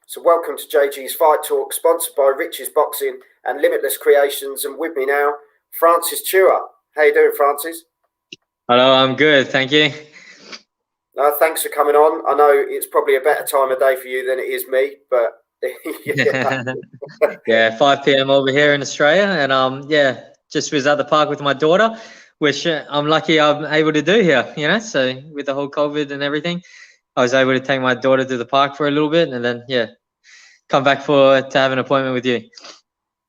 So welcome to JG's Fight Talk, sponsored by Rich's Boxing and Limitless Creations. And with me now, Francis Chua. How you doing, Francis? Hello, I'm good, thank you. Thanks for coming on. I know it's probably a better time of day for you than it is me, but yeah, 5 p.m. over here in Australia, and just was at the park with my daughter, which I'm lucky I'm able to do here. So with the whole COVID and everything, I was able to take my daughter to the park for a little bit, and then come back to have an appointment with you.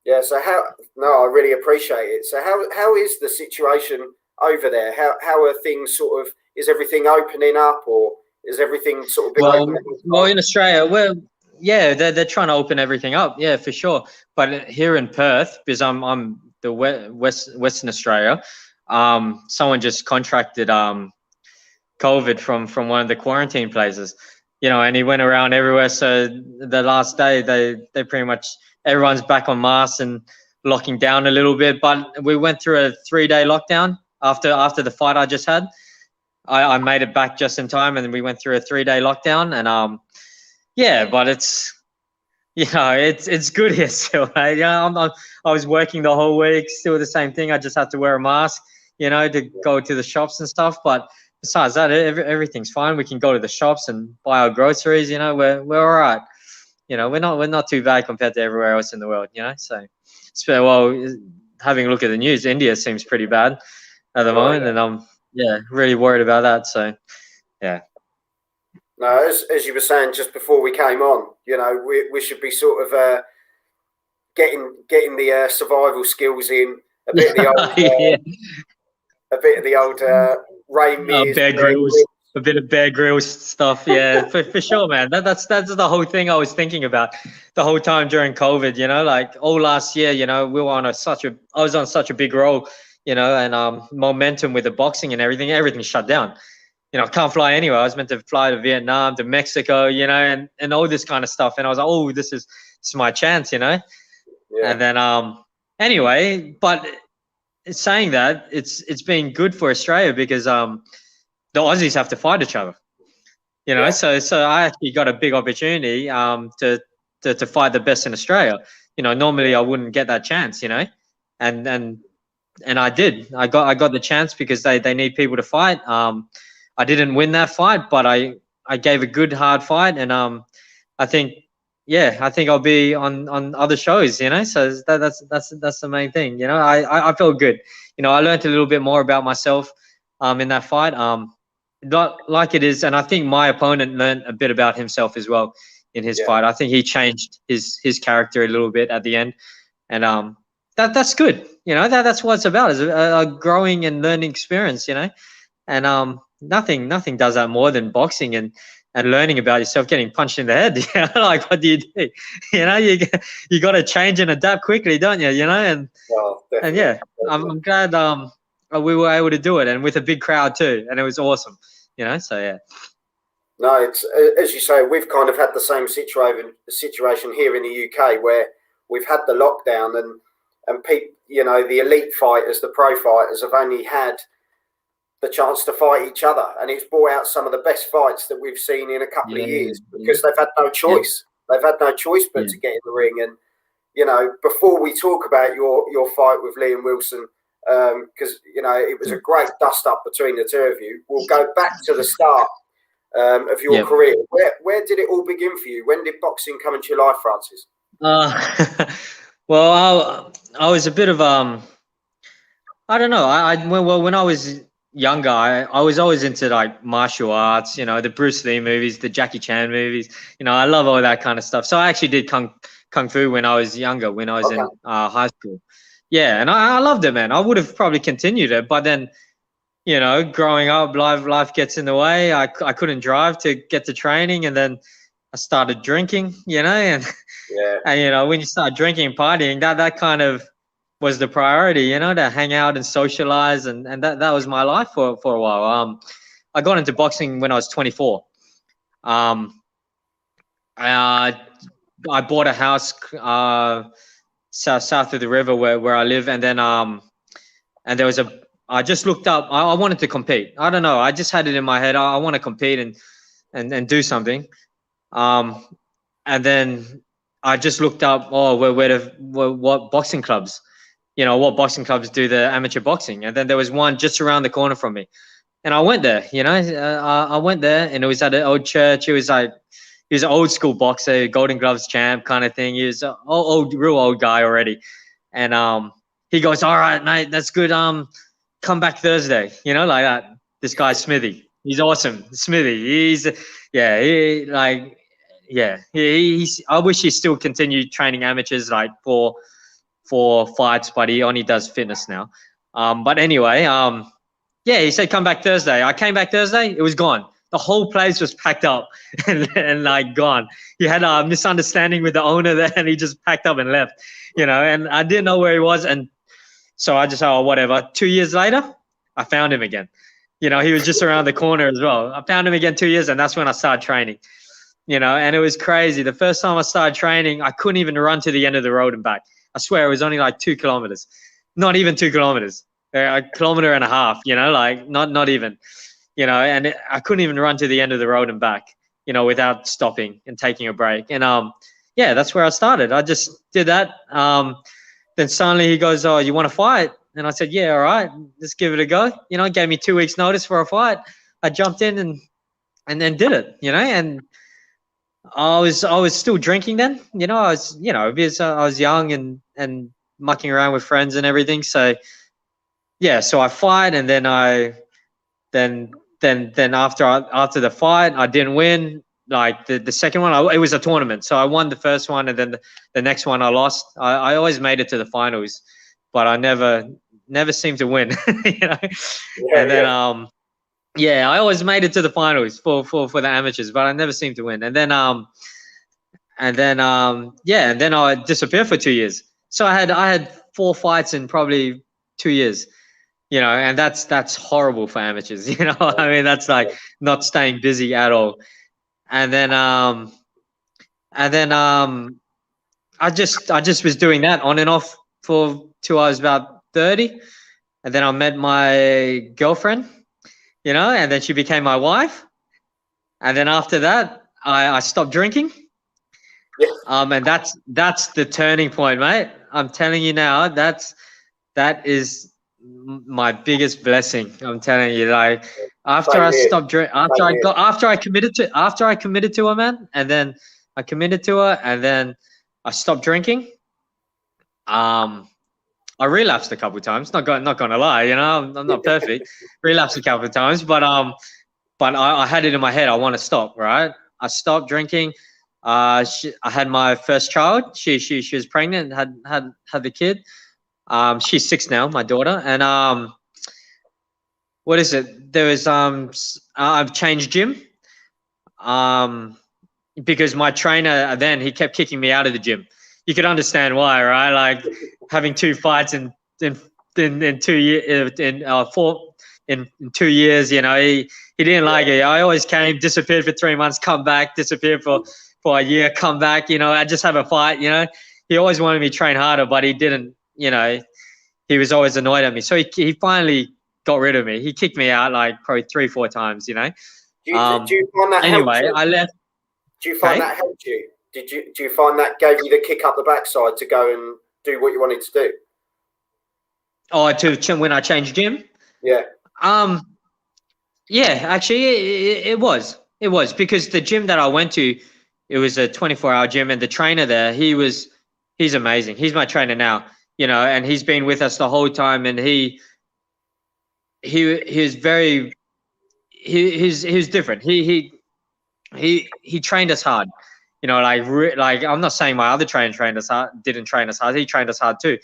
Yeah. So I really appreciate it. So how is the situation over there? How are things sort of? Is everything opening up, or is everything sort of been opening? Well, in Australia, they're trying to open everything up, yeah, for sure. But here in Perth, because I'm the Western Australia, someone just contracted COVID from one of the quarantine places, and he went around everywhere. So the last day, they pretty much everyone's back on masks and locking down a little bit. But we went through a 3-day lockdown after the fight I just had. I made it back just in time, and then we went through a 3-day lockdown, and but it's it's good here still. Right? I was working the whole week, still the same thing. I just had to wear a mask, to go to the shops and stuff. But besides that, everything's fine. We can go to the shops and buy our groceries. We're all right. We're not too bad compared to everywhere else in the world. So having a look at the news, India seems pretty bad at the moment, and I'm really worried about that. So yeah. No, as you were saying just before we came on, we should be sort of getting the survival skills in, a bit of the old, a bit of the old Rain Mears, a bit of Bear Grylls stuff, yeah, for sure, man. That's the whole thing I was thinking about the whole time during COVID. Like all last year, we were on I was on such a big roll, and momentum with the boxing and everything shut down. I can't fly anywhere. I was meant to fly to Vietnam, to Mexico, and all this kind of stuff. And I was like, oh, this is my chance, Yeah. And then anyway, but saying that, it's been good for Australia because the Aussies have to fight each other. So I actually got a big opportunity to fight the best in Australia. Normally I wouldn't get that chance, and I did. I got the chance because they need people to fight. I didn't win that fight, but I gave a good hard fight, and I think I'll be on other shows, So that's the main thing, I felt good. I learned a little bit more about myself in that fight. Not like it is, and I think my opponent learned a bit about himself as well in his fight. I think he changed his character a little bit at the end, and that's good. That's what it's about, is a growing and learning experience, and nothing does that more than boxing and learning about yourself, getting punched in the head. Like, what do you do? You got to change and adapt quickly, don't you? And I'm glad we were able to do it, and with a big crowd too, and it was awesome. So yeah. No, it's as you say, we've kind of had the same situation here in the UK, where we've had the lockdown, and people, the elite fighters, the pro fighters, have only had the chance to fight each other, and it's brought out some of the best fights that we've seen in a couple of years, because they've had no choice. They've had no choice but to get in the ring. And before we talk about your fight with Liam Wilson, because it was a great dust up between the two of you, we'll go back to the start of your career. Where did it all begin for you? When did boxing come into your life, Francis? Well, I was a bit of I don't know. When I was younger, I was always into like martial arts, the Bruce Lee movies, the Jackie Chan movies. I love all that kind of stuff. So I actually did kung fu when I was younger, when I was in high school. Yeah, and I loved it, man. I would have probably continued it, but then, growing up, life gets in the way. I couldn't drive to get to training, and then I started drinking, and and when you start drinking and partying, that kind of was the priority, to hang out and socialize, and that was my life for a while. I got into boxing when I was 24. I bought a house south of the river where I live, and then and there was I just looked up. I wanted to compete. I don't know. I just had it in my head. I want to compete and do something. and then I just looked up, what boxing clubs, what boxing clubs do the amateur boxing, and then there was one just around the corner from me, and I went there. I went there, and it was at an old church. It was like he was an old school boxer, Golden Gloves champ kind of thing. He was an real old guy already, and he goes, "All right, mate, that's good. Come back Thursday." Like that. This guy Smithy, he's awesome. Smithy, he's. I wish he still continued training amateurs like for fights, but he only does fitness now. But anyway, he said come back Thursday. I came back Thursday. It was gone. The whole place was packed up and like gone. He had a misunderstanding with the owner there, and he just packed up and left. And I didn't know where he was, and so I just whatever. 2 years later, I found him again. He was just around the corner as well. I found him again 2 years, and that's when I started training. And it was crazy. The first time I started training, I couldn't even run to the end of the road and back. I swear it was only like 2 kilometers, not even 2 kilometers, a kilometer and a half, like not even, and I couldn't even run to the end of the road and back, without stopping and taking a break. And that's where I started. I just did that. Then suddenly he goes, "Oh, you want to fight?" And I said, "Yeah, all right, let's give it a go." Gave me 2 weeks notice for a fight. I jumped in and then did it, and I was still drinking then, I was, because I was young and mucking around with friends and everything. So so I fight, and then then after the fight, I didn't win. Like the second one, it was a tournament. So I won the first one, and then the next one I lost. I always made it to the finals, but I never seemed to win, and then, I always made it to the finals for the amateurs, but I never seemed to win. And then I disappeared for 2 years. So I had 4 fights in probably 2 years, and that's horrible for amateurs. I mean, that's like not staying busy at all. And then I just was doing that on and off till I was about 30, and then I met my girlfriend. And then she became my wife. And then after that, I stopped drinking. Yeah. And that's the turning point, mate. I'm telling you now, that is my biggest blessing. I'm telling you, like after I stopped drinking, after I committed to her, man, and then I committed to her, and then I stopped drinking. I relapsed a couple of times. Not gonna lie, I'm not perfect. Relapsed a couple of times, but I had it in my head. I want to stop. Right? I stopped drinking. I had my first child. She was pregnant and had the kid. She's 6 now, my daughter. And what is it? There was I've changed gym. Because my trainer then he kept kicking me out of the gym. You could understand why, right? Like having 2 fights in 2 years, in 2 years, he didn't like it. I always came, disappeared for 3 months, come back, disappeared for a year, come back. I just have a fight. He always wanted me to train harder, but he didn't. He was always annoyed at me. So he finally got rid of me. He kicked me out like probably 3-4 times. Do you find that anyway? Helped you? I left. Do you find that helped you? Do you find that gave you the kick up the backside to go and do what you wanted to do? Oh, when I changed gym? Yeah. Yeah, actually, it was because the gym that I went to, it was a 24-hour gym, and the trainer there, he's amazing. He's my trainer now, and he's been with us the whole time, and he was very, he's different. He trained us hard. Like I'm not saying my other trainer didn't train us hard. He trained us hard too.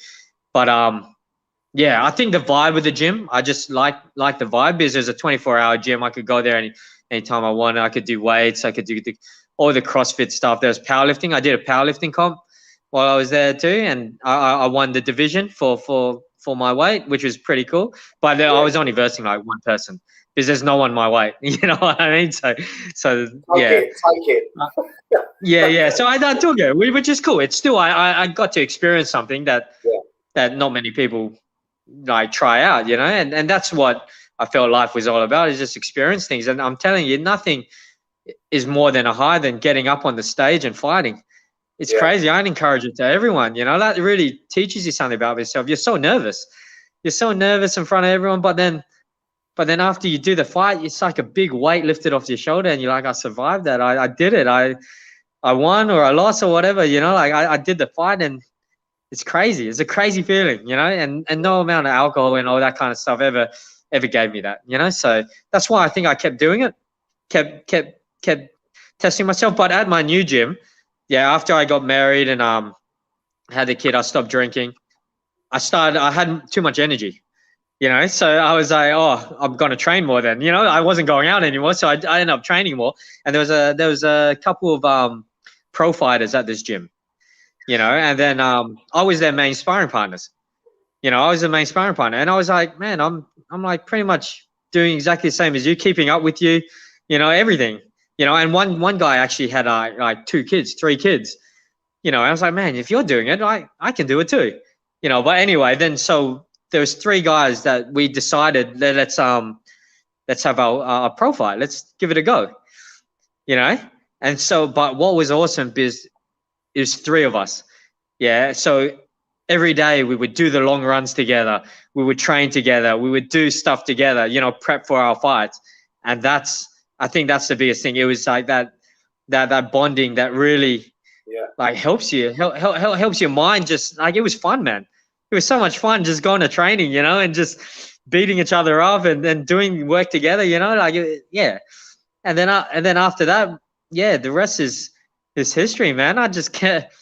But I think the vibe of the gym, I just like the vibe because there's a 24-hour gym. I could go there anytime I wanted. I could do weights. I could do all the CrossFit stuff. There's powerlifting. I did a powerlifting comp while I was there too, and I won the division for my weight, which was pretty cool. But I was only versing like one person, because there's no one my weight. You know what I mean? So Take it. Yeah. So I took it, which is cool. It's still I got to experience something that not many people like try out, and that's what I felt life was all about, is just experience things. And I'm telling you, nothing is more than a high than getting up on the stage and fighting. It's crazy. I'd encourage it to everyone. You know, that really teaches you something about yourself. You're so nervous. You're so nervous in front of everyone, but then after you do the fight, it's like a big weight lifted off your shoulder, and you're like, I survived that. I did it. I won or I lost or whatever. You know, like I did the fight, and it's crazy. It's a crazy feeling, you know, and no amount of alcohol and all that kind of stuff ever gave me that, you know. So that's why I think I kept doing it, kept testing myself. But at my new gym, after I got married and had a kid, I stopped drinking. I had too much energy, you know, so I was like, oh, I'm going to train more then, you know. I wasn't going out anymore, so I ended up training more. And there was a couple of pro fighters at this gym, you know, and then I was their main sparring partners. You know, I was the main sparring partner, and I was like, man, I'm like pretty much doing exactly the same as you, keeping up with you, you know, everything, you know. And one guy actually had like 3 kids, you know. I was like, man, if you're doing it, I can do it too, you know. But anyway, then so there was 3 guys that we decided that let's have our pro fight, let's give it a go, you know. And so, but what was awesome is it was 3 of us, so every day we would do the long runs together, we would train together, we would do stuff together, you know, prep for our fights. And I think that's the biggest thing. It was like that bonding that really like helps you, helps your mind. Just like, it was fun, man. It was so much fun just going to training, you know, and just beating each other up and then doing work together, you know, like, And then after that, the rest is history, man. I just kept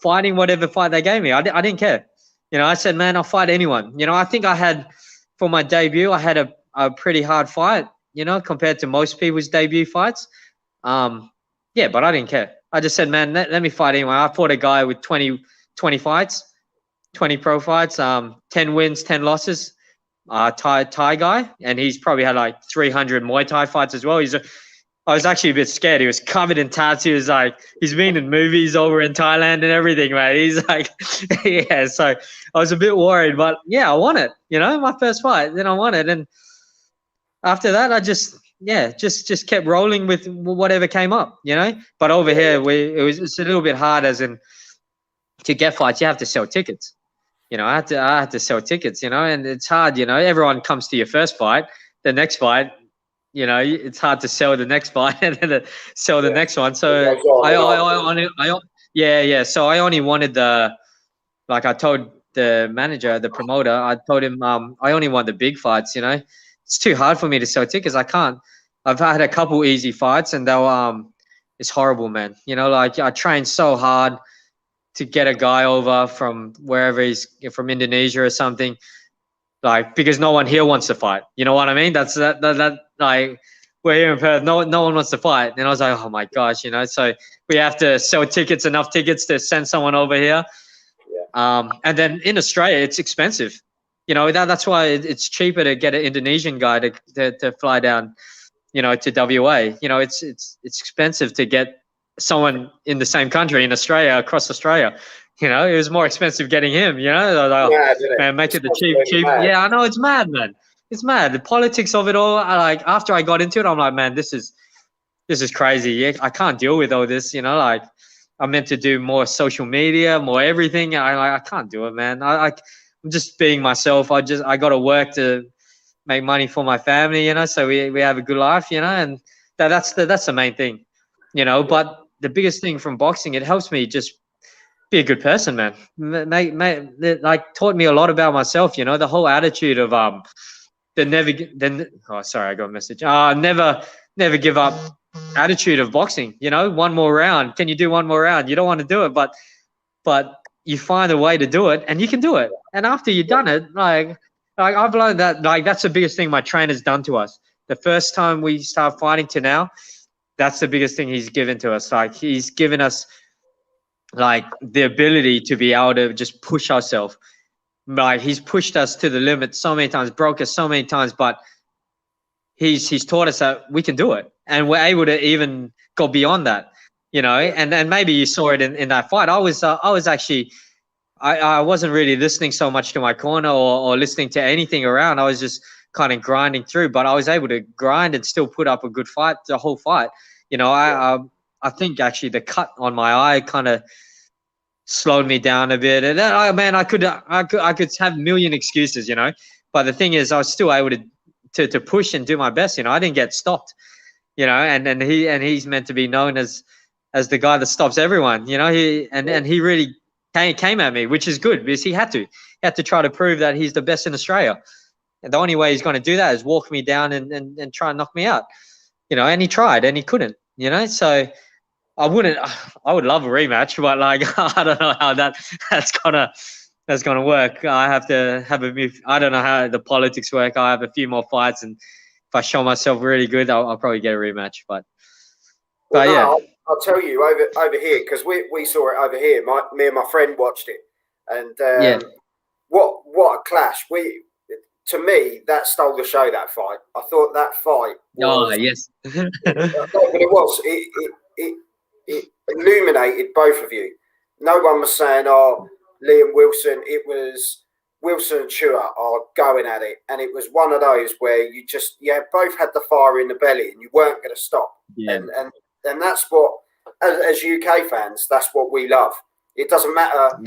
fighting whatever fight they gave me. I didn't care. You know, I said, man, I'll fight anyone. You know, I think I had, for my debut, I had a pretty hard fight, you know, compared to most people's debut fights. But I didn't care. I just said, man, let me fight anyone. I fought a guy with 20 fights, 20 pro fights, 10 wins, 10 losses, Thai guy. And he's probably had like 300 Muay Thai fights as well. I was actually a bit scared. He was covered in tattoos. Like, he's been in movies over in Thailand and everything, man. He's like, so I was a bit worried, but I won it, you know, my first fight. Then I won it. And after that, I just kept rolling with whatever came up, you know. But over here, it's a little bit hard, as in, to get fights, you have to sell tickets. You know, I had to sell tickets, you know, and it's hard, you know. Everyone comes to your first fight, the next fight, you know, it's hard to sell the next fight and then sell the next one. So So I only wanted I told the manager, the promoter, I told him I only want the big fights. You know, it's too hard for me to sell tickets. I can't. I've had a couple easy fights, and it's horrible, man. You know, like, I trained so hard to get a guy over from wherever he's from, Indonesia or something. Like, because no one here wants to fight. You know what I mean? That's that like, we're here in Perth. No one wants to fight. And I was like, oh my gosh, you know. So we have to sell enough tickets to send someone over here. And then in Australia, it's expensive. You know, that's why it's cheaper to get an Indonesian guy to fly down, you know, to WA. You know, it's expensive to get someone in the same country, in Australia, across Australia. You know, it was more expensive getting him, you know. Like, man, make it the cheap. Yeah, I know, it's mad, man. It's mad. The politics of it all. After I got into it, I'm like, man, this is crazy. Yeah, I can't deal with all this, you know. Like, I'm meant to do more social media, more everything. I can't do it, man. I'm just being myself. I got to work to make money for my family, you know. So we have a good life, you know, and that's the main thing, you know. But the biggest thing from boxing, it helps me just be a good person, man. Like, taught me a lot about myself, you know. The whole attitude of sorry, I got a message. Never give up attitude of boxing, you know. One more round. Can you do one more round? You don't want to do it, but you find a way to do it, and you can do it. And after you've done it, like I've learned that, like, that's the biggest thing my trainer's done to us. The first time we start fighting to now, that's the biggest thing he's given to us. Like, he's given us, like, the ability to be able to just push ourselves. Like, he's pushed us to the limit so many times, broke us so many times, but he's taught us that we can do it, and we're able to even go beyond that, you know. And maybe you saw it in that fight. I was actually, I wasn't really listening so much to my corner or listening to anything around. I was just kind of grinding through, but I was able to grind and still put up a good fight the whole fight. You know, I think actually the cut on my eye kind of slowed me down a bit. And then, man, I could have a million excuses, you know. But the thing is, I was still able to push and do my best. You know, I didn't get stopped. You know, and he's meant to be known as the guy that stops everyone. You know, he really came at me, which is good because he had to try to prove that he's the best in Australia. And the only way he's going to do that is walk me down and try and knock me out. You know, and he tried and he couldn't. You know, so. I would love a rematch, but like I don't know how that's gonna work. I have to have I don't know how the politics work. I have a few more fights, and if I show myself really good, I'll probably get a rematch. But no, yeah, I'll tell you over here because we saw it over here. Me and my friend watched it, and yeah. What a clash! To me that stole the show. That fight, I thought that fight. Yes. But it was. It illuminated both of you. No one was saying, "Oh, Liam Wilson." It was Wilson and Chua are going at it, and it was one of those where you both had the fire in the belly, and you weren't going to stop. Yeah. And that's what, as UK fans, that's what we love. It doesn't matter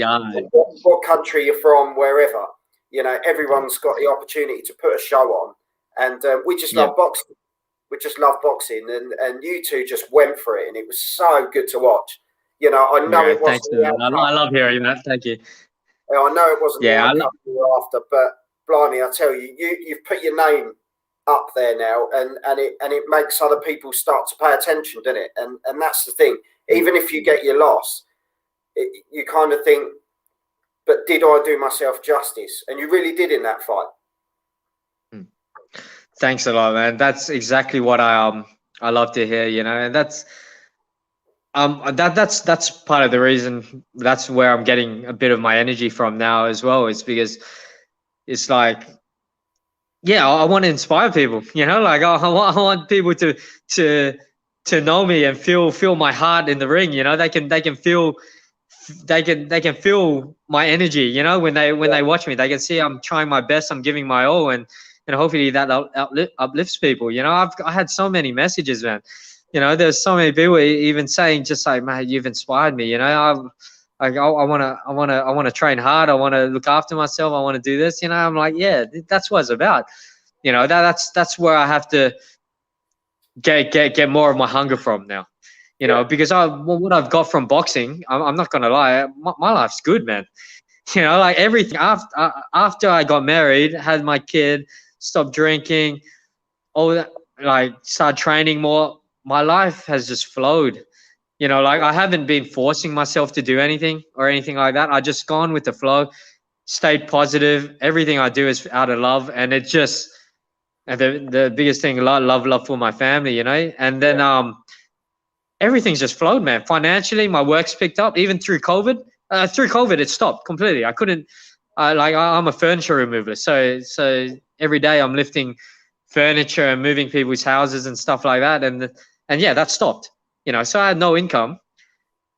what country you're from, wherever. You know, everyone's got the opportunity to put a show on, and we just love boxing. We just love boxing, and you two just went for it, and it was so good to watch. You know, I know it wasn't. I love hearing that. Thank you. I know it wasn't the outcome you were after, but blimey, I tell you, you've put your name up there now, and it makes other people start to pay attention, doesn't it? And that's the thing. Even if you get your loss, you kind of think, but did I do myself justice? And you really did in that fight. Thanks a lot, man. That's exactly what I love to hear, you know, and that's part of the reason. That's where I'm getting a bit of my energy from now as well. Is because it's like, yeah, I want to inspire people, you know, like I want people to know me and feel my heart in the ring, you know. They can feel my energy, you know, when they watch me. They can see I'm trying my best, I'm giving my all, and hopefully that uplifts people. You know, I had so many messages, man. You know, there's so many people even saying just like, man, you've inspired me. You know, I want to train hard. I want to look after myself. I want to do this. You know, I'm like, yeah, that's what it's about. You know, that's where I have to get more of my hunger from now. You know, because what I've got from boxing, I'm not gonna lie, my life's good, man. You know, like everything after I got married, had my kid, stopped drinking, all that, like started training more. My life has just flowed. You know, like I haven't been forcing myself to do anything or anything like that. I just gone with the flow, stayed positive. Everything I do is out of love, and it just, and the biggest thing, love for my family. You know, and then everything's just flowed, man. Financially, my work's picked up, even through COVID. Through COVID, it stopped completely. I couldn't. I'm a furniture remover, so every day I'm lifting furniture and moving people's houses and stuff like that, and yeah, that stopped. You know, so I had no income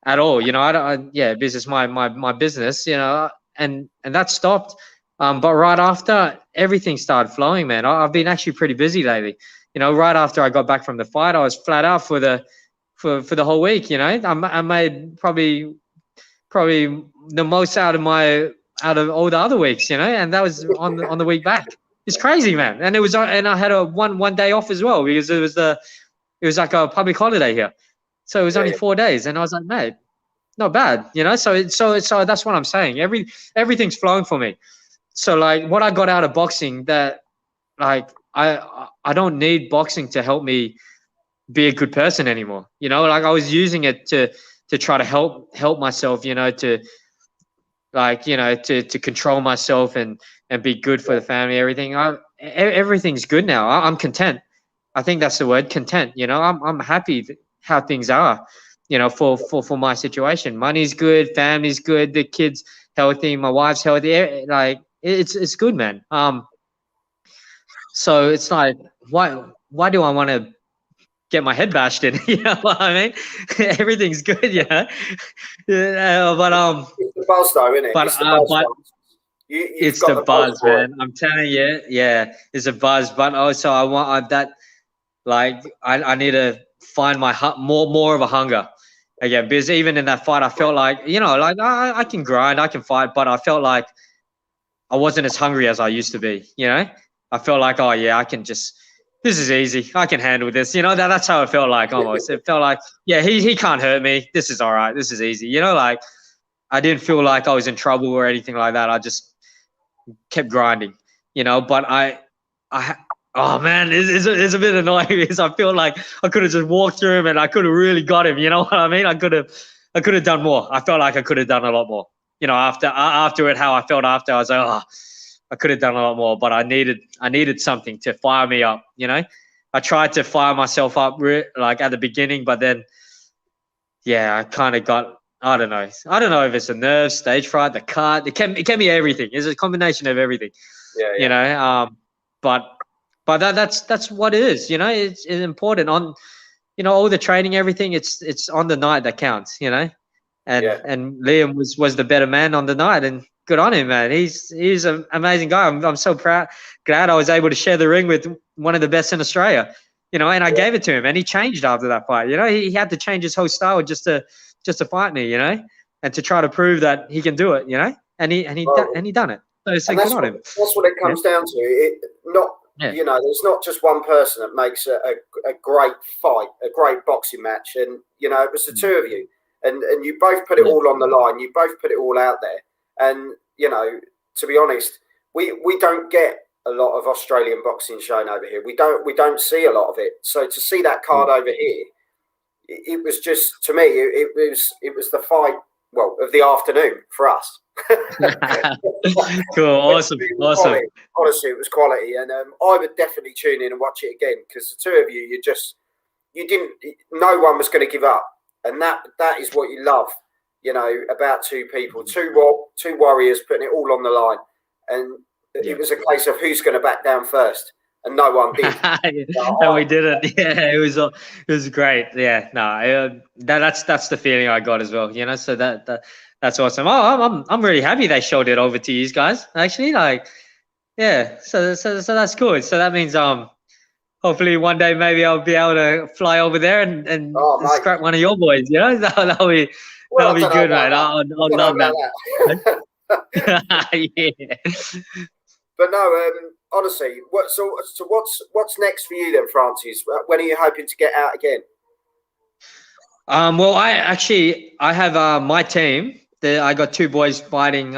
at all. You know, business, my business. You know, and that stopped. But right after, everything started flowing, man. I've been actually pretty busy lately. You know, right after I got back from the fight, I was flat out for the whole week. You know, I made probably the most out of all the other weeks, you know, and that was on the week back. It's crazy, man. And I had a one day off as well because it was like a public holiday here, so it was only 4 days, and I was like, mate, not bad, you know. So that's what I'm saying. Everything's flowing for me. So like what I got out of boxing, that like I don't need boxing to help me be a good person anymore. You know, like I was using it to try to help myself, you know, to like, you know, to control myself and be good for the family, everything. Everything's good now. I'm content. I think that's the word, content. You know, I'm happy how things are, you know, for my situation. Money's good, family's good, the kids healthy, my wife's healthy. Like it's good, man. So it's like, why do I want to get my head bashed in? You know what I mean? Everything's good, you know. But it's the buzz though, isn't it? But it's the buzz. You've It's got the the buzz buzz, for it. man. I'm telling you, yeah, it's a buzz. But also, I want that. Like, I need to find my more of a hunger again. Because even in that fight, I felt like, like I can grind, I can fight, but I felt like I wasn't as hungry as I used to be. I felt like, oh yeah, I can just. This is easy. I can handle this. That's how it felt like almost. It felt like, yeah, he can't hurt me. This is all right. This is easy. Like I didn't feel like I was in trouble or anything like that. I just kept grinding, but I, oh man, it's a bit annoying because I feel like I could have just walked through him and I could have really got him. You know what I mean? I could have done more. I felt like I could have done a lot more. After it, how I felt after, I was like, oh, I could have done a lot more, but I needed something to fire me up. I tried to fire myself up like at the beginning, but then, yeah, I kind of got. I don't know. I don't know if it's a nerve, stage fright, the cut. It can be everything. It's a combination of everything. Yeah. But that's what it is. It's important on, all the training, everything. It's on the night that counts. And Yeah. and Liam was the better man on the night, and good on him, man. He's an amazing guy. I'm so glad I was able to share the ring with one of the best in Australia. And I gave it to him, and he changed after that fight. He had to change his whole style just to fight me, and to try to prove that he can do it, and he done it. So And good on him. that's what it comes down to. There's not just one person that makes a great fight, a great boxing match, and it was the two of you, and you both put it all on the line. You both put it all out there, and to be honest, we don't get a lot of Australian boxing shown over here. We don't see a lot of it. So to see that card over here, it was just, to me, it was the fight, well, of the afternoon for us. Cool, awesome. Honestly, it was quality, and I would definitely tune in and watch it again, because the two of you, no one was going to give up, and that is what you love, about two people, two warriors putting it all on the line, and it was a case of who's going to back down first. And no one did. No, we didn't. Yeah, it was great. Yeah, no, that's the feeling I got as well. So that's awesome. Oh, I'm really happy they showed it over to you guys. Actually, like, yeah. So that's good. So that means hopefully one day maybe I'll be able to fly over there and scrap one of your boys. That'll be good, mate. I'll love that. Yeah. But no, honestly, what's next for you then, Francis? When are you hoping to get out again? Well, I have my team. I got two boys fighting.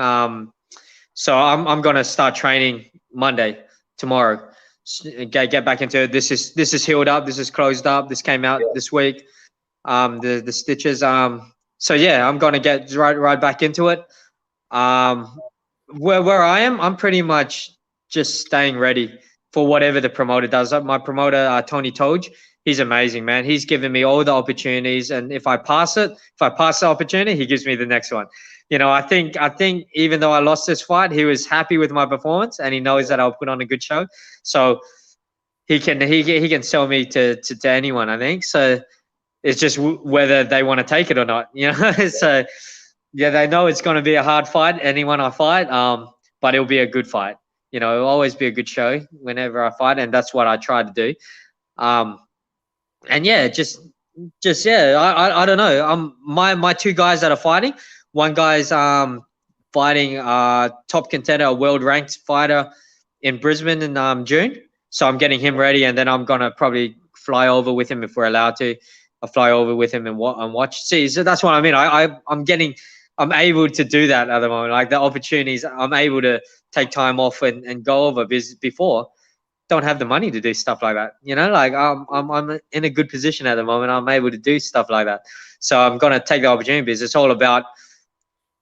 So I'm gonna start training Monday, tomorrow. Get back into it. This is healed up. This is closed up. This came out this week. The stitches. So yeah, I'm gonna get right back into it. Where I am, I'm pretty much just staying ready for whatever the promoter does. My promoter, Tony Toj, he's amazing, man. He's given me all the opportunities, and if I pass the opportunity, he gives me the next one. I think even though I lost this fight, he was happy with my performance, and he knows that I'll put on a good show. So he can sell me to anyone, I think. So it's just whether they want to take it or not. So. Yeah, they know it's going to be a hard fight, anyone I fight, but it'll be a good fight. It'll always be a good show whenever I fight, and that's what I try to do. And yeah, just yeah, I don't know. My two guys that are fighting, one guy's fighting top contender, a world ranked fighter in Brisbane in June. So I'm getting him ready, and then I'm gonna probably fly over with him if we're allowed to. I'll fly over with him and watch. See, so that's what I mean. I'm able to do that at the moment. Like the opportunities, I'm able to take time off and go over, because before don't have the money to do stuff like that. Like I'm in a good position at the moment. I'm able to do stuff like that. So I'm gonna take the opportunity, because it's all about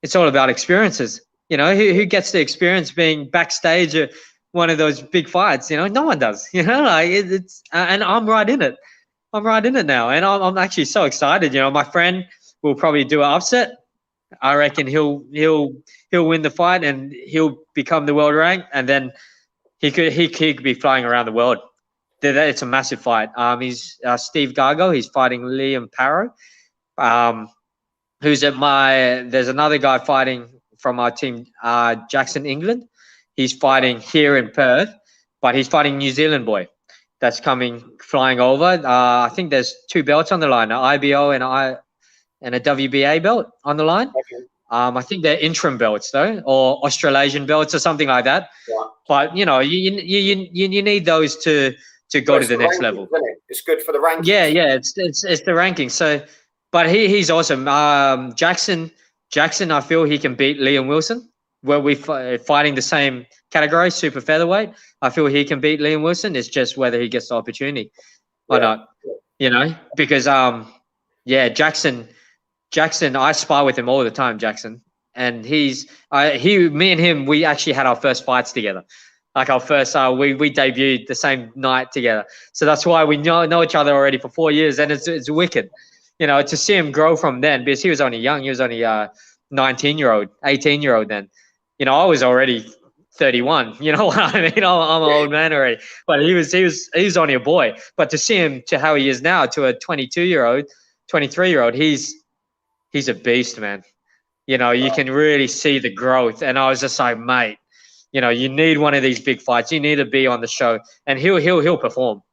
experiences. Who gets the experience being backstage at one of those big fights? No one does. Like it's and I'm right in it. I'm right in it now, and I'm actually so excited. My friend will probably do an upset. I reckon he'll win the fight, and he'll become the world rank, and then he could be flying around the world. It's a massive fight. He's Steve Gargo. He's fighting Liam Parrow. There's another guy fighting from our team, Jackson England. He's fighting here in Perth, but he's fighting New Zealand boy that's flying over. I think there's 2 belts on the line, an IBO and a WBA belt on the line. Okay. I think they're interim belts though, or Australasian belts or something like that. Yeah. But you need those to go to the next level. Isn't it? It's good for the rankings. Yeah, it's the ranking. So, but he's awesome. Jackson, I feel he can beat Liam Wilson. Where we fighting the same category, super featherweight. I feel he can beat Liam Wilson. It's just whether he gets the opportunity or not. Because Jackson, I spar with him all the time, Jackson, and me and him, we actually had our first fights together. Like our first, we debuted the same night together. So that's why we know each other already for 4 years, and it's wicked, to see him grow from then, because he was only young. He was only 19-year-old, 18-year-old then. I was already 31. You know what I mean? I'm an old man already. But he was only a boy. But to see him to how he is now, to a 22-year-old, 23-year-old, he's a beast, man. You can really see the growth. And I was just like, mate, you need one of these big fights. You need to be on the show, and he'll perform.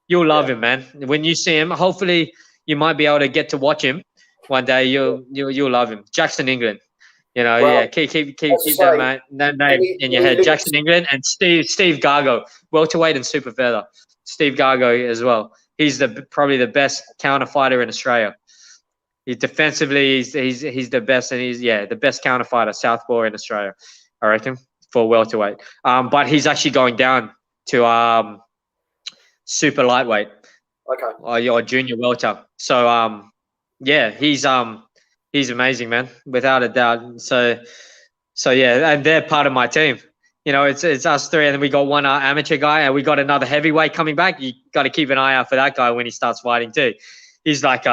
You'll love him, man. When you see him, hopefully you might be able to get to watch him one day. You'll love him. Jackson England. Keep that name in your head. Jackson England and Steve Gargo, welterweight and super feather. Steve Gargo as well. He's probably the best counter fighter in Australia. He's defensively, he's the best, and he's the best counter fighter, southpaw in Australia, I reckon, for welterweight. But he's actually going down to super lightweight. Okay. Or junior welter. So he's amazing, man, without a doubt. So and they're part of my team. It's us three, and then we got one amateur guy, and we got another heavyweight coming back. You got to keep an eye out for that guy when he starts fighting too. He's like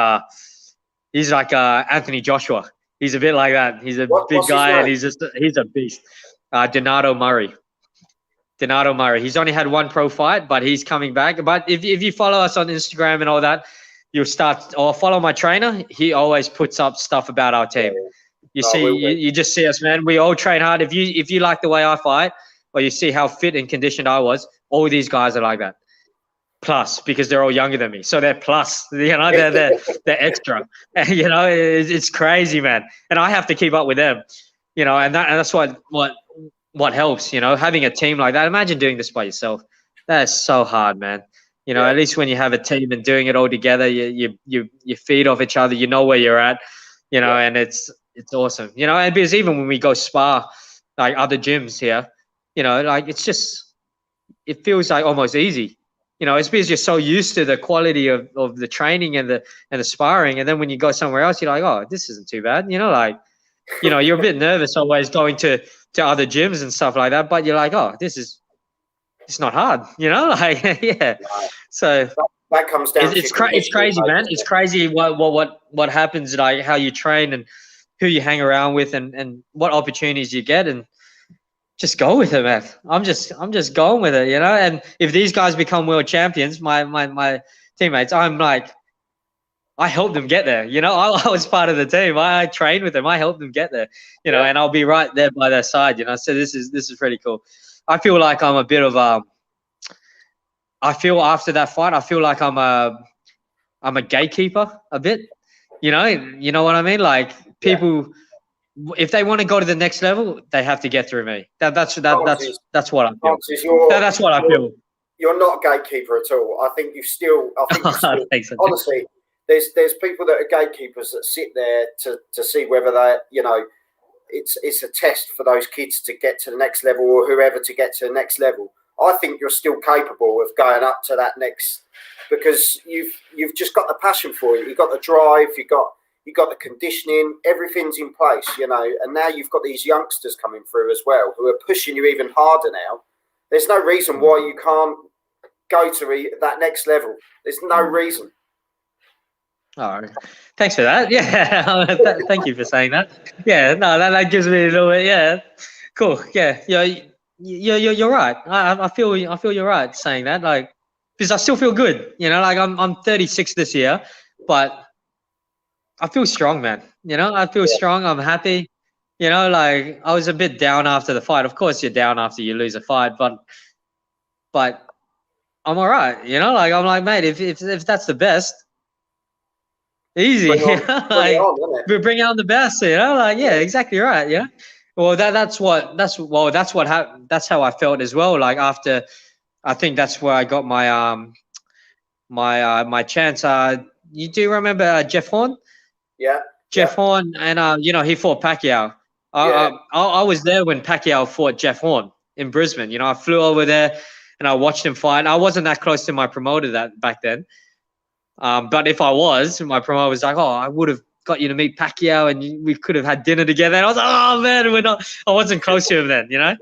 Anthony Joshua. He's a bit like that. He's a big guy, and he's a beast. Donato Murray. He's only had one pro fight, but he's coming back. But if you follow us on Instagram and all that, you'll start, or follow my trainer. He always puts up stuff about our team. You just see us, man. We all train hard. If you like the way I fight, or you see how fit and conditioned I was, all these guys are like that. Plus, because they're all younger than me, so they're plus. They're extra. It's crazy, man. And I have to keep up with them. And that's what helps. Having a team like that. Imagine doing this by yourself. That's so hard, man. At least when you have a team and doing it all together, you feed off each other. You know where you're at. And it's awesome. And because even when we go spar, like other gyms here, it feels like almost easy. It's because you're so used to the quality of the training and the sparring, and then when you go somewhere else, you're like, oh, this isn't too bad. you're a bit nervous always going to other gyms and stuff like that, but you're like, oh, it's not hard, yeah. So that comes down. It's crazy, man. It's crazy what happens, like how you train and who you hang around with, and what opportunities you get, and just go with it, man. I'm just going with it, And if these guys become world champions, my teammates, I'm like, I helped them get there. I was part of the team. I trained with them. I helped them get there. And I'll be right there by their side. So this is pretty cool. I feel like I'm a bit of I feel after that fight, I feel like I'm a gatekeeper a bit. You know what I mean? Like people. If they want to go to the next level, they have to get through me. That's what I feel. That's what I feel. You're not a gatekeeper at all. I think you still. Honestly, there's people that are gatekeepers that sit there to see whether they, it's a test for those kids to get to the next level, or whoever to get to the next level. I think you're still capable of going up to that next, because you've just got the passion for it. You've got the drive. You got the conditioning, everything's in place, and now you've got these youngsters coming through as well who are pushing you even harder now. There's no reason why you can't go to that next level. There's no reason. All right. Thanks for that. Yeah. Thank you for saying that. Yeah. No, that gives me a little bit. Yeah. Cool. Yeah. You're right. I feel you're right saying that. Like, because I still feel good. Like I'm 36 this year, but I feel strong, man. I feel strong. I'm happy. You know, like I was a bit down after the fight. Of course, you're down after you lose a fight, but I'm all right. You know, like I'm like, mate, if that's the best, easy. Bring You on, know, bring it like on, isn't it? we bring out the best. You know, like yeah, exactly right. Yeah. Well, that's what happened. That's how I felt as well. Like after, I think that's where I got my chance. You do remember Jeff Horn? Yeah, Jeff yeah, Horn, and you know, he fought Pacquiao. yeah. I was there when Pacquiao fought Jeff Horn in Brisbane. You know, I flew over there and I watched him fight. I wasn't that close to my promoter that back then, but if I was, my promoter was like, "Oh, I would have got you to meet Pacquiao, and we could have had dinner together." And I was like, "Oh man, we're not." I wasn't close to him then, you know.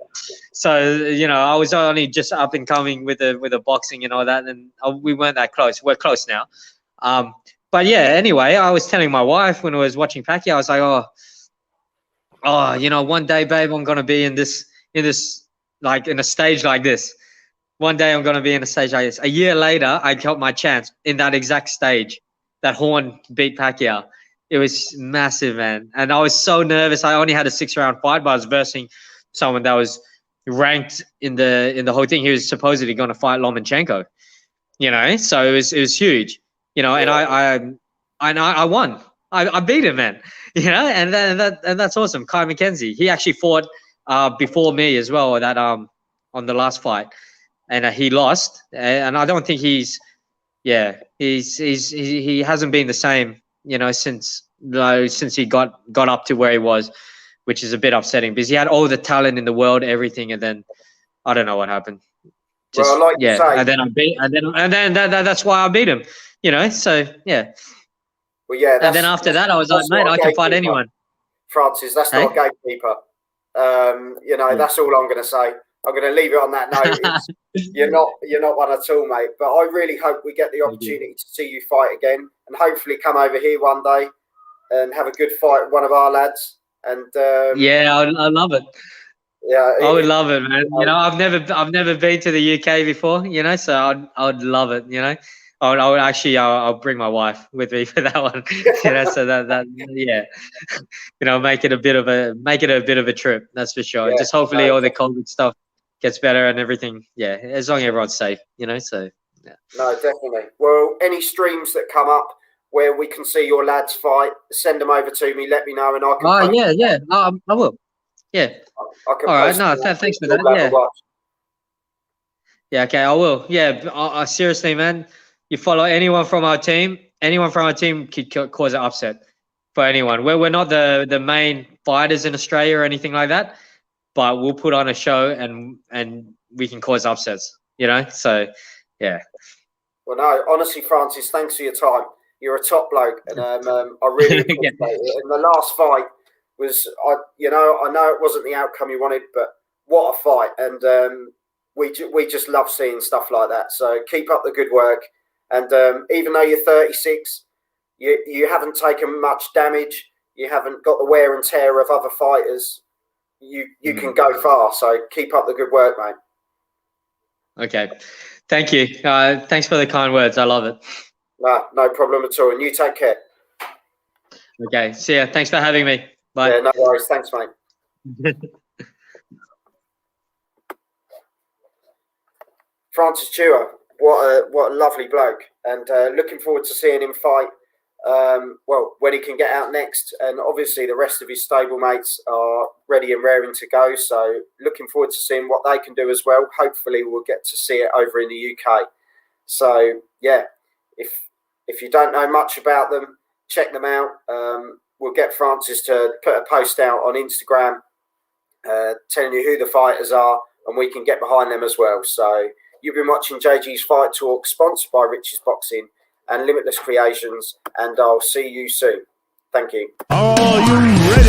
So you know, I was only just up and coming with the boxing and all that, and we weren't that close. We're close now. Um, but yeah, anyway, I was telling my wife when I was watching Pacquiao, I was like, you know, one day, babe, I'm gonna be in this, like in a stage like this. One day I'm gonna be in a stage like this. A year later, I got my chance in that exact stage that Horn beat Pacquiao. It was massive, man, and I was so nervous. I only had a 6-round fight, but I was versing someone that was ranked in the whole thing. He was supposedly going to fight Lomachenko, you know, so it was huge, you know, and Yeah. I won. I beat him, man, you know, and that's awesome. Kai McKenzie, he actually fought before me as well that on the last fight, and he lost, and I don't think he hasn't been the same, you know, since he got up to where he was, which is a bit upsetting because he had all the talent in the world, everything, and then I don't know what happened. Well, Just like you yeah, say, and then I beat, and then that's why I beat him, you know. So yeah, well, yeah, and then after that, I was like, that's mate, not I a can fight gatekeeper, anyone. Francis. That's not a Hey, gatekeeper. You know, yeah. that's all I'm going to say. I'm going to leave it on that note. It's, you're not one at all, mate. But I really hope we get the Thank you. opportunity to see you fight again, and hopefully come over here one day and have a good fight with one of our lads. And Yeah, I love it. yeah, I would love it, man. you You know, know, I've never been to the UK before, you know, so I'd love it, you know. I would actually, I'll bring my wife with me for that one, you know. So that yeah, you know, make it a bit of a trip. That's for sure. yeah, Just hopefully no, all the COVID stuff gets better and everything. Yeah, as long as everyone's safe, you know. So yeah. no, definitely. Well, any streams that come up where we can see your lads fight, send them over to me. Let me know, and I can Oh post. yeah, yeah. I will. Yeah. I can All right. post No, them on thanks for you'll that. have a Yeah. watch. Yeah. Okay. I will. Yeah. Seriously, man. You follow anyone from our team. Anyone from our team could cause an upset for anyone. We're not the main fighters in Australia or anything like that, but we'll put on a show and we can cause upsets. You know. So yeah. Well, no, honestly, Francis, thanks for your time. You're a top bloke, and I really Yeah. appreciate it. And the last fight was, I know it wasn't the outcome you wanted, but what a fight! And we just love seeing stuff like that. So keep up the good work. And even though you're 36, you haven't taken much damage. You haven't got the wear and tear of other fighters. You can go far. So keep up the good work, mate. Okay. Thank you. Thanks for the kind words. I love it. No problem at all. And you take care. Okay. See ya. Thanks for having me. Bye. Yeah, no worries. Thanks, mate. Francis Chua, what a lovely bloke, and looking forward to seeing him fight. Well, when he can get out next, and obviously the rest of his stablemates are ready and raring to go. So looking forward to seeing what they can do as well. Hopefully, we'll get to see it over in the UK. So yeah, if you don't know much about them, check them out. We'll get Francis to put a post out on Instagram telling you who the fighters are, and we can get behind them as well. So you've been watching JG's Fight Talk, sponsored by Rich's Boxing and Limitless Creations, and I'll see you soon. Thank you. Are you ready?